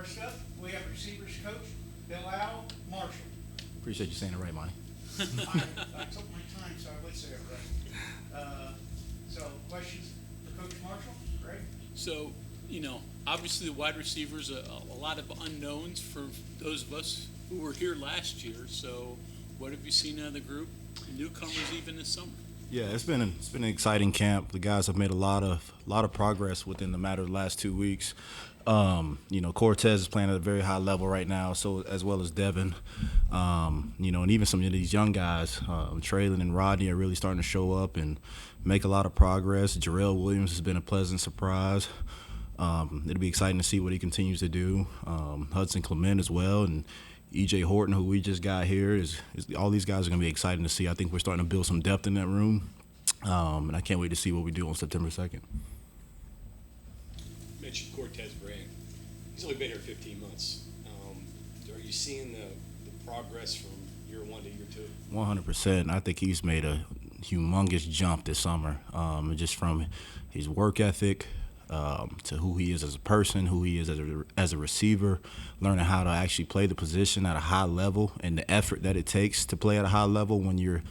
First up, we have receivers coach Bilal Marshall. Appreciate you saying it right, Monty. I took my time, so I would say it right. So, questions for Coach Marshall? Great. So, obviously the wide receivers, a lot of unknowns for those of us who were here last year. So, what have you seen out of the group? Newcomers even this summer. Yeah, it's been an exciting camp. The guys have made a lot of progress within the matter of the last 2 weeks. Cortez is playing at a very high level right now, so as well as Devin. And even some of these young guys, Traylon and Rodney, are really starting to show up and make a lot of progress. Jarrell Williams has been a pleasant surprise. It'll be exciting to see what he continues to do. Hudson Clement as well, and E.J. Horton, who we just got here, is all these guys are going to be exciting to see. I think we're starting to build some depth in that room, and I can't wait to see what we do on September 2nd. You mentioned Cortez Brand. He's only been here 15 months. Are you seeing the progress from year one to year two? 100%. I think he's made a humongous jump this summer, just from his work ethic, to who he is as a person, who he is as a receiver, learning how to actually play the position at a high level, and the effort that it takes to play at a high level when you're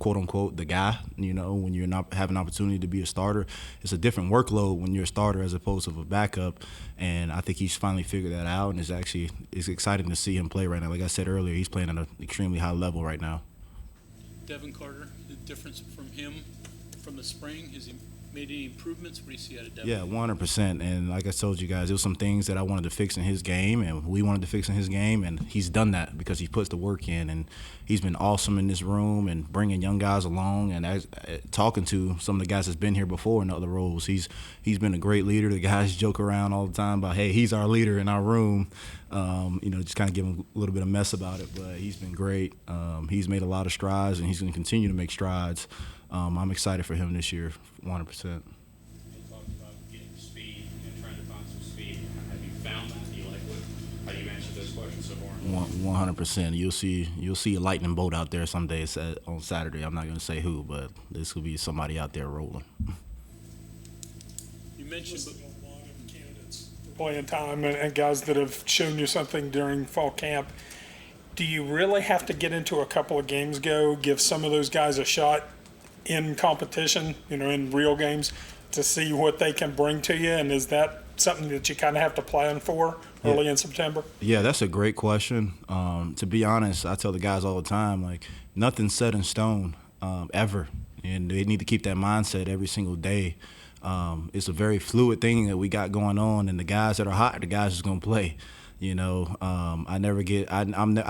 quote unquote the guy, when you're not having an opportunity to be a starter. It's a different workload when you're a starter as opposed to a backup, and I think he's finally figured that out, and it's exciting to see him play right now. Like I said earlier, he's playing at an extremely high level right now. Devin Carter, the difference from him from the spring, has he made any improvements? What do you see out of Devin? Yeah, 100%. And like I told you guys, there was some things that I wanted to fix in his game, and we wanted to fix in his game, and he's done that because he puts the work in, and he's been awesome in this room and bringing young guys along, and talking to some of the guys that's been here before in other roles. He's been a great leader. The guys joke around all the time about, hey, he's our leader in our room. Just kind of give him a little bit of mess about it, but he's been great. He's made a lot of strides, and he's going to continue to make strides. I'm excited for him this year, 100%. You talked about getting speed and trying to find some speed. Have you found that? Do you like how you answered those questions so far? 100%. You'll see a lightning bolt out there someday on Saturday. I'm not going to say who, but this will be somebody out there rolling. You mentioned a lot of candidates for playing time and guys that have shown you something during fall camp. Do you really have to get into a couple of games give some of those guys a shot in competition, in real games, to see what they can bring to you? And is that something that you kind of have to plan for early in September? Yeah, that's a great question. To be honest, I tell the guys all the time, nothing's set in stone ever, and they need to keep that mindset every single day. It's a very fluid thing that we got going on, and the guys that are hot are the guys that's going to play. I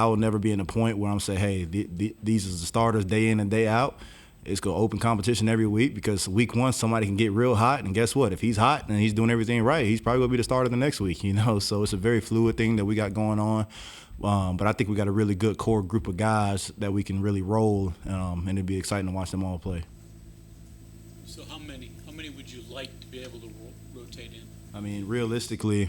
will never be in a point where I'm saying, hey, these are the starters day in and day out. It's going to open competition every week, because week one somebody can get real hot, and guess what? If he's hot and he's doing everything right, he's probably going to be the starter the next week. So it's a very fluid thing that we got going on. But I think we got a really good core group of guys that we can really roll, and it'd be exciting to watch them all play. So how many would you like to be able to rotate in? I mean, realistically,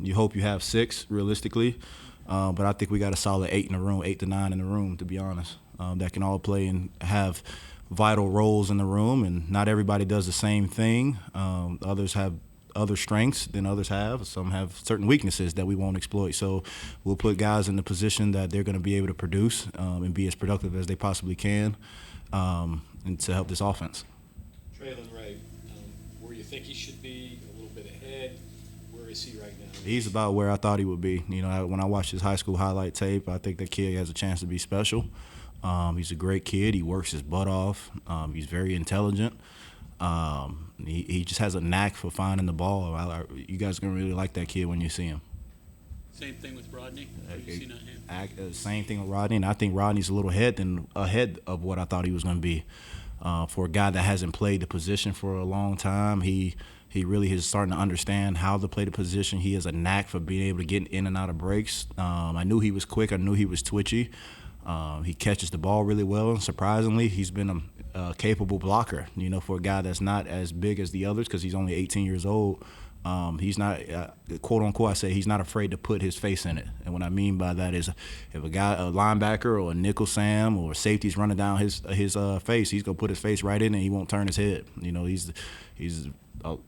you hope you have 6 realistically, but I think we got a solid 8 in the room, 8 to 9 in the room, to be honest, that can all play and have vital roles in the room. And not everybody does the same thing. Others have other strengths than others have. Some have certain weaknesses that we won't exploit. So we'll put guys in the position that they're going to be able to produce and be as productive as they possibly can, and to help this offense. Traylon Ray, where you think he should be, a little bit ahead. Where is he right now? He's about where I thought he would be. When I watched his high school highlight tape, I think that kid has a chance to be special. He's a great kid. He works his butt off. He's very intelligent. He just has a knack for finding the ball. You guys are going to really like that kid when you see him. Same thing with Rodney. What have you seen on him? Same thing with Rodney, and I think Rodney's a little ahead of what I thought he was going to be. For a guy that hasn't played the position for a long time, he really is starting to understand how to play the position. He has a knack for being able to get in and out of breaks. I knew he was quick. I knew he was twitchy. He catches the ball really well, and surprisingly, he's been a capable blocker. For a guy that's not as big as the others, because he's only 18 years old. He's not, quote unquote, I say he's not afraid to put his face in it. And what I mean by that is, if a linebacker or a nickel Sam or a safety's running down his face, he's gonna put his face right in it, and he won't turn his head. He's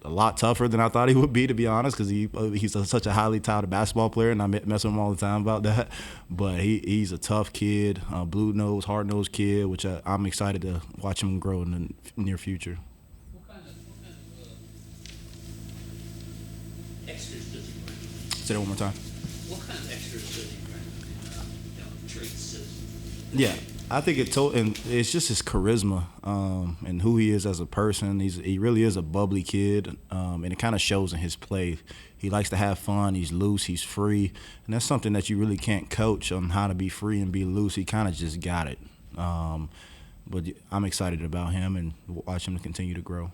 a lot tougher than I thought he would be, to be honest, because he's such a highly touted basketball player, and I mess with him all the time about that. But he's a tough kid, blue-nosed, hard-nosed kid, which I'm excited to watch him grow in the near future. What kind of extras does he bring? Say that one more time. What kind of extras does he bring? Traits. Yeah, I think and it's just his charisma and who he is as a person. He really is a bubbly kid, and it kind of shows in his play. He likes to have fun. He's loose. He's free, and that's something that you really can't coach on how to be free and be loose. He kind of just got it. But I'm excited about him and watch him continue to grow.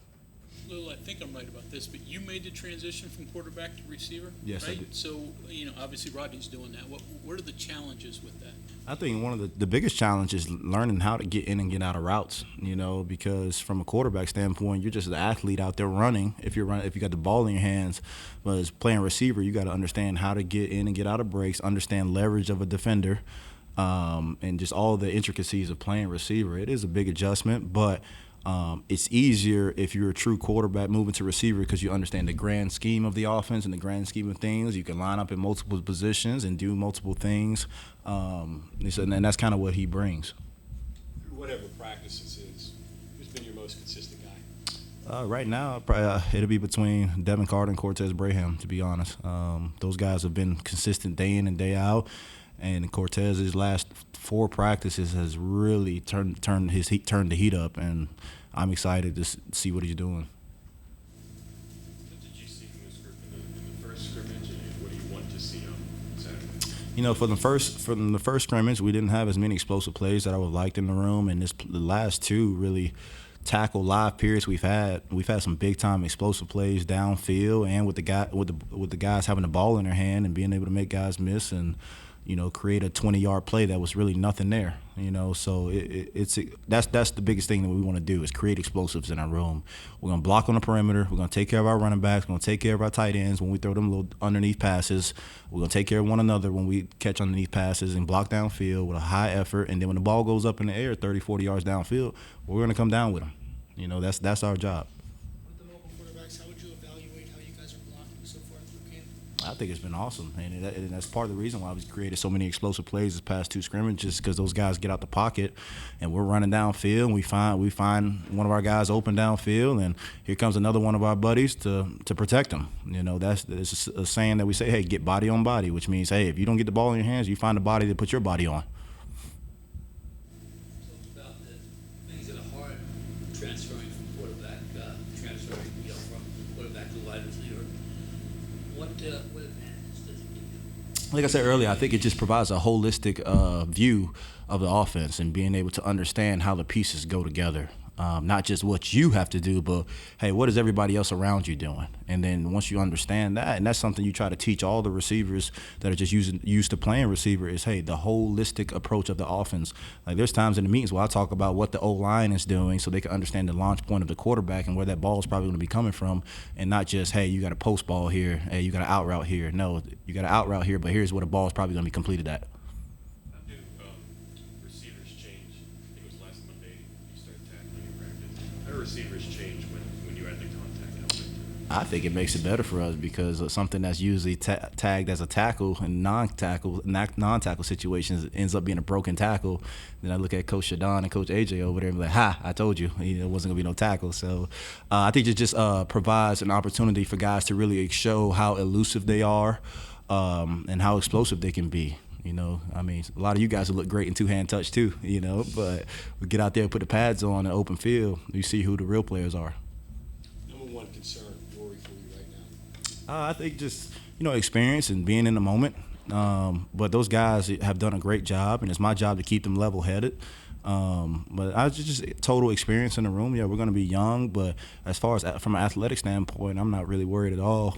Lil, I think I'm right about this, but you made the transition from quarterback to receiver, Yes, I right? did. So, obviously Rodney's doing that. What are the challenges with that? I think one of the biggest challenges is learning how to get in and get out of routes, because from a quarterback standpoint, you're just an athlete out there running if you got the ball in your hands. But as playing receiver, you got to understand how to get in and get out of breaks, understand leverage of a defender, and just all the intricacies of playing receiver. It is a big adjustment, but it's easier if you're a true quarterback moving to receiver because you understand the grand scheme of the offense and the grand scheme of things. You can line up in multiple positions and do multiple things, and that's kind of what he brings. Through whatever practices is, who's been your most consistent guy? Right now, probably, it'll be between Devin Carter and Cortez Braham, to be honest. Those guys have been consistent day in and day out, and Cortez's last 4 practices has really turned the heat up, and I'm excited to see what he's doing. What did you see from this group in the first scrimmage, and what do you want to see on Saturday? From the first scrimmage, we didn't have as many explosive plays that I would have liked in the room, and the last 2 really tackle live periods we've had some big time explosive plays downfield, and with the guys having the ball in their hand and being able to make guys miss and create a 20-yard play that was really nothing there. So that's the biggest thing that we want to do is create explosives in our room. We're gonna block on the perimeter. We're gonna take care of our running backs. We're gonna take care of our tight ends when we throw them little underneath passes. We're gonna take care of one another when we catch underneath passes and block downfield with a high effort. And then when the ball goes up in the air, 30, 40 yards downfield, we're gonna come down with them. That's our job. With the mobile quarterbacks, how would you evaluate how you guys are blocking so far through camp? I think it's been awesome, and that's part of the reason why we've created so many explosive plays this past 2 scrimmages, because those guys get out the pocket, and we're running downfield, and we find one of our guys open downfield, and here comes another one of our buddies to protect them. That's a saying that we say, hey, get body on body, which means, hey, if you don't get the ball in your hands, you find a body to put your body on. Talk about the things that are hard transferring from quarterback, from quarterback to wide receiver. What advantages does it give you? Like I said earlier, I think it just provides a holistic view of the offense and being able to understand how the pieces go together. Not just what you have to do, but, hey, what is everybody else around you doing? And then once you understand that, and that's something you try to teach all the receivers that are just used to playing receiver is, hey, the holistic approach of the offense. Like there's times in the meetings where I talk about what the O-line is doing so they can understand the launch point of the quarterback and where that ball is probably going to be coming from, and not just, hey, you got a post ball here, hey, you got an out route here. No, you got an out route here, but here's where the ball is probably going to be completed at. How do receivers change? I think it was last Monday you started tackling in practice. How do receivers change when you add the contact element? I think it makes it better for us because something that's usually tagged as a tackle and non-tackle situations ends up being a broken tackle. Then I look at Coach Shadon and Coach AJ over there and be like, ha, I told you, it wasn't going to be no tackle. So I think it just provides an opportunity for guys to really show how elusive they are and how explosive they can be. A lot of you guys will look great in two-hand touch too, but we get out there and put the pads on in open field, you see who the real players are. Number one concern, worry for you right now? I think just, experience and being in the moment. But those guys have done a great job, and it's my job to keep them level-headed. But I just total experience in the room. Yeah, we're going to be young, but as far as from an athletic standpoint, I'm not really worried at all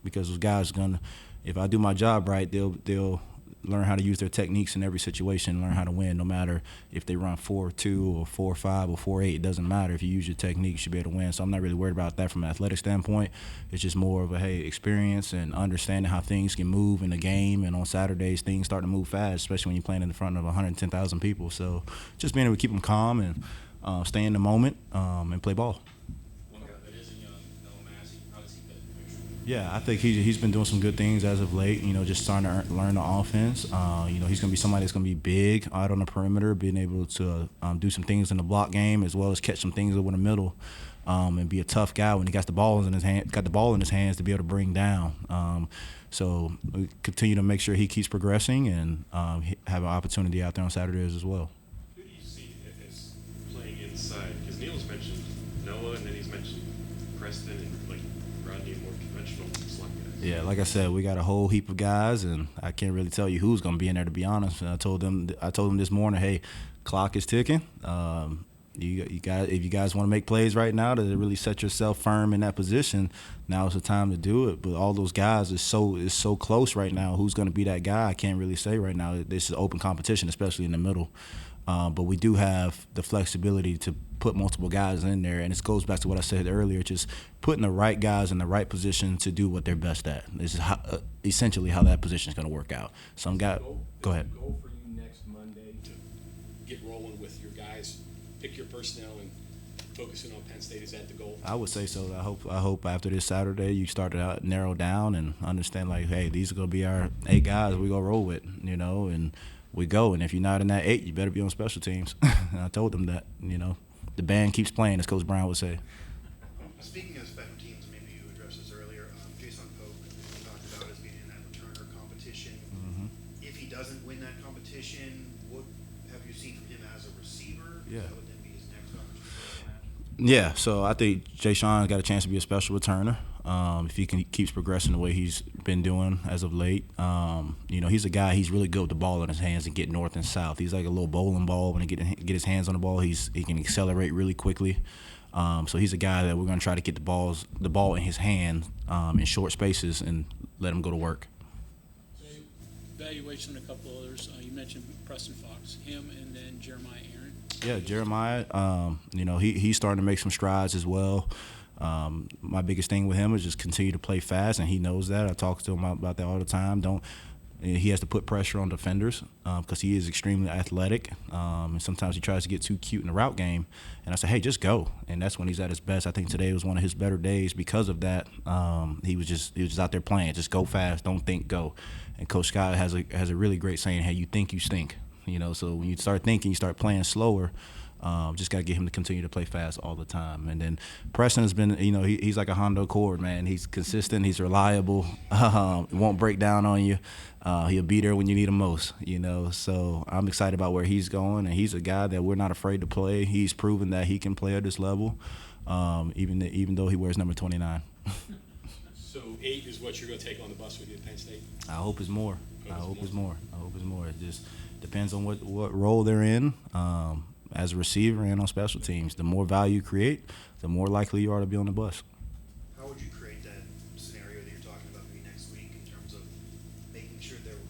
because those guys are going to, if I do my job right, they'll learn how to use their techniques in every situation, learn how to win, no matter if they run 4.2 or 4.5 or 4.8. It doesn't matter. If you use your technique, you should be able to win. So I'm not really worried about that from an athletic standpoint. It's just more of a, hey, experience and understanding how things can move in the game. And on Saturdays, things start to move fast, especially when you're playing in front of 110,000 people. So just being able to keep them calm and stay in the moment and play ball. One guy that is a young, no Yeah, I think he's been doing some good things as of late. Just starting to learn the offense. He's going to be somebody that's going to be big out on the perimeter, being able to do some things in the block game as well as catch some things over the middle, and be a tough guy when he got the ball in his hand. Got the ball in his hands to be able to bring down. So we continue to make sure he keeps progressing and have an opportunity out there on Saturdays as well. Who do you see as playing inside? Because Neil's mentioned Noah, and then he's mentioned Preston and like Rodney, more conventional slot guys. Yeah, like I said, we got a whole heap of guys, and I can't really tell you who's going to be in there, to be honest. And I told them this morning, hey, clock is ticking. You guys, if you guys want to make plays right now to really set yourself firm in that position, now is the time to do it. But all those guys is so close right now. Who's going to be that guy? I can't really say right now. This is open competition, especially in the middle. But we do have the flexibility to put multiple guys in there, and it goes back to what I said earlier, just putting the right guys in the right position to do what they're best at. This is essentially how that position is going to work out. Some guy, go ahead. Goal for you next Monday to get rolling with your guys, pick your personnel, and focusing on Penn State. Is that the goal? I would say so. I hope after this Saturday you start to narrow down and understand, like, hey, these are going to be our 8 guys we go roll with, and we go. And if you're not in that 8, you better be on special teams. And I told them that, the band keeps playing, as Coach Brown would say. Speaking of special teams, maybe you addressed this earlier. Jason Pope talked about as being in that returner competition. Mm-hmm. If he doesn't win that competition, what have you seen from him as a receiver? Yeah. That would then be his next opportunity. Yeah, so I think Jay Sean got a chance to be a special returner if he keeps progressing the way he's been doing as of late. He's a guy, he's really good with the ball in his hands and get north and south. He's like a little bowling ball. When he get his hands on the ball, he can accelerate really quickly. So he's a guy that we're going to try to get the ball in his hand in short spaces and let him go to work. Evaluation of a couple others. You mentioned Preston Fox, him, and then Jeremiah Aaron. Yeah, Jeremiah, he's starting to make some strides as well. My biggest thing with him is just continue to play fast, and he knows that. I talk to him about that all the time. He has to put pressure on defenders because he is extremely athletic, and sometimes he tries to get too cute in the route game. And I say, hey, just go. And that's when he's at his best. I think today was one of his better days because of that. He was just out there playing. Just go fast, don't think, go. And Coach Scott has a really great saying, hey, you think, you stink. So when you start thinking, you start playing slower. Just got to get him to continue to play fast all the time. And then Preston has been, he's like a Honda Accord, man. He's consistent. He's reliable. Won't break down on you. He'll be there when you need him most, So I'm excited about where he's going. And he's a guy that we're not afraid to play. He's proven that he can play at this level, even though he wears number 29. So 8 is what you're going to take on the bus with you at Penn State? I hope it's more. I hope it's more. It just depends on what role they're in. As a receiver and on special teams, the more value you create, the more likely you are to be on the bus. How would you create that scenario that you're talking about maybe next week in terms of making sure they're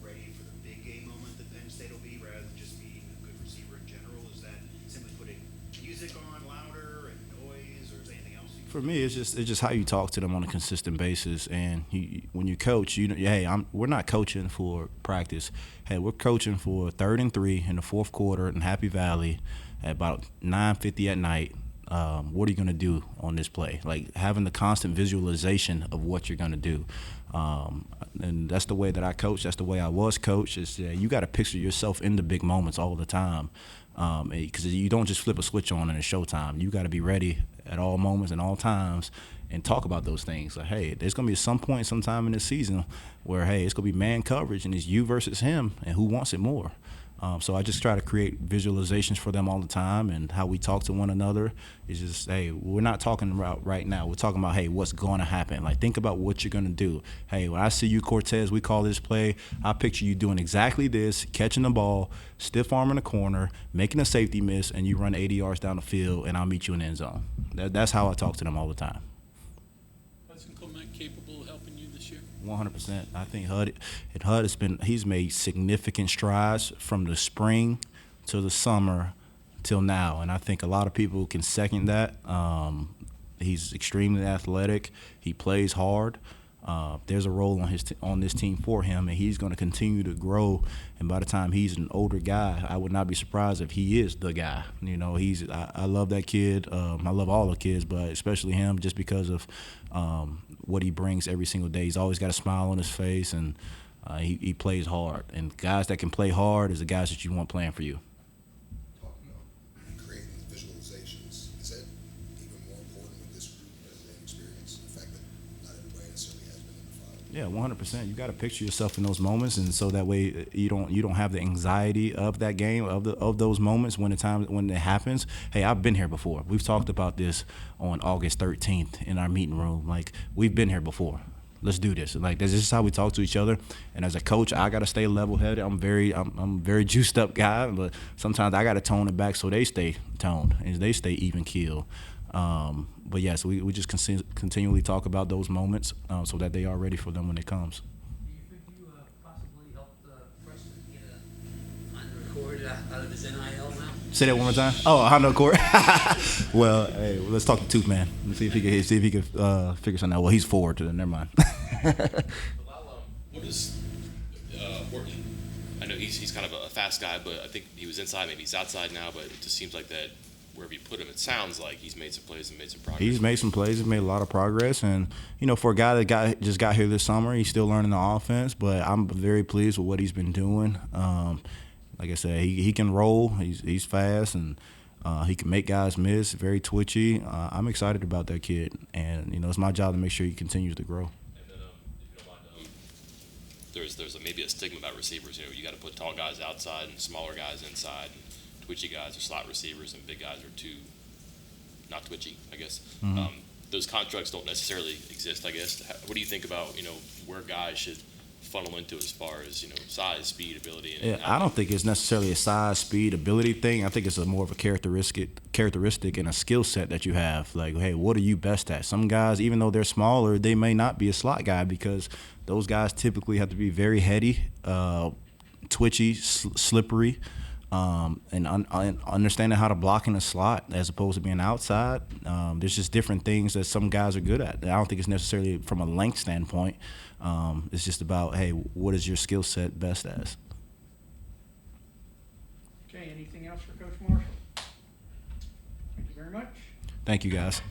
ready for the big game moment that Penn State will be, rather than just being a good receiver in general? Is that simply putting music on louder and noise, or is there anything else? For me, it's just how you talk to them on a consistent basis. And when you coach, hey, we're not coaching for practice. Hey, we're coaching for 3rd and 3 in the 4th quarter in Happy Valley at about 9:50 at night. What are you going to do on this play? Like having the constant visualization of what you're going to do. And that's the way that I coach. That's the way I was coached. Is you got to picture yourself in the big moments all the time. Because you don't just flip a switch on and it's showtime. You got to be ready at all moments and all times and talk about those things. Like, hey, there's going to be some point sometime in this season where, hey, it's going to be man coverage and it's you versus him and who wants it more. So I just try to create visualizations for them all the time, and how we talk to one another is just, hey, we're not talking about right now. We're talking about, hey, what's going to happen? Like, think about what you're going to do. Hey, when I see you, Cortez, we call this play, I picture you doing exactly this, catching the ball, stiff arm in the corner, making a safety miss, and you run 80 yards down the field, and I'll meet you in the end zone. That's how I talk to them all the time. Hudson Clement capable of helping you this year? 100%. I think Hud he's made significant strides from the spring to the summer till now, and I think a lot of people can second that. He's extremely athletic. He plays hard. there's a role on this team for him, and he's going to continue to grow. And by the time he's an older guy, I would not be surprised if he is the guy. You know, I love that kid. I love all the kids, but especially him, just because of what he brings every single day. He's always got a smile on his face, and he plays hard. And guys that can play hard is the guys that you want playing for you. Talking about creating visualizations, is that even more important with this group as an experience? The fact that not everybody necessarily has been in the field. Yeah, 100%. You got to picture yourself in those moments, and so that way you don't have the anxiety of that game, of those moments when it happens. Hey, I've been here before. We've talked about this on August 13th in our meeting room. Like, we've been here before. Let's do this. Like, this is how we talk to each other. And as a coach, I got to stay level-headed. I'm a very juiced up guy, but sometimes I got to tone it back so they stay toned and they stay even keeled. But yes, we just continually talk about those moments so that they are ready for them when it comes. Do you think you possibly helped Preston get a record out of his NIL now? Say that one more time. Oh, I know, Corey. Well, hey, let's talk to Tooth Man. Let's see if he can figure something out. Well, he's forward to them. Never mind. What is Horton? I know he's kind of a fast guy, but I think he was inside. Maybe he's outside now, but it just seems like that wherever you put him, it sounds like he's made some plays and made some progress. He's made some plays. He's made a lot of progress, and for a guy that just got here this summer, he's still learning the offense. But I'm very pleased with what he's been doing. Like I said, he can roll. He's fast, and he can make guys miss. Very twitchy. I'm excited about that kid, and it's my job to make sure he continues to grow. And then, if you don't mind, there's maybe a stigma about receivers. You got to put tall guys outside and smaller guys inside. And twitchy guys are slot receivers, and big guys are too not twitchy, I guess. Mm-hmm. Those constructs don't necessarily exist, I guess. What do you think about where guys should funnel into as far as size, speed, ability? Yeah, I don't think it's necessarily a size, speed, ability thing. I think it's more of a characteristic and a skill set that you have. Like, hey, what are you best at? Some guys, even though they're smaller, they may not be a slot guy because those guys typically have to be very heady, twitchy, slippery, and understanding how to block in a slot as opposed to being outside. There's just different things that some guys are good at. I don't think it's necessarily from a length standpoint. It's just about, hey, what is your skill set best as? Okay, anything else for Coach Marshall? Thank you very much. Thank you, guys.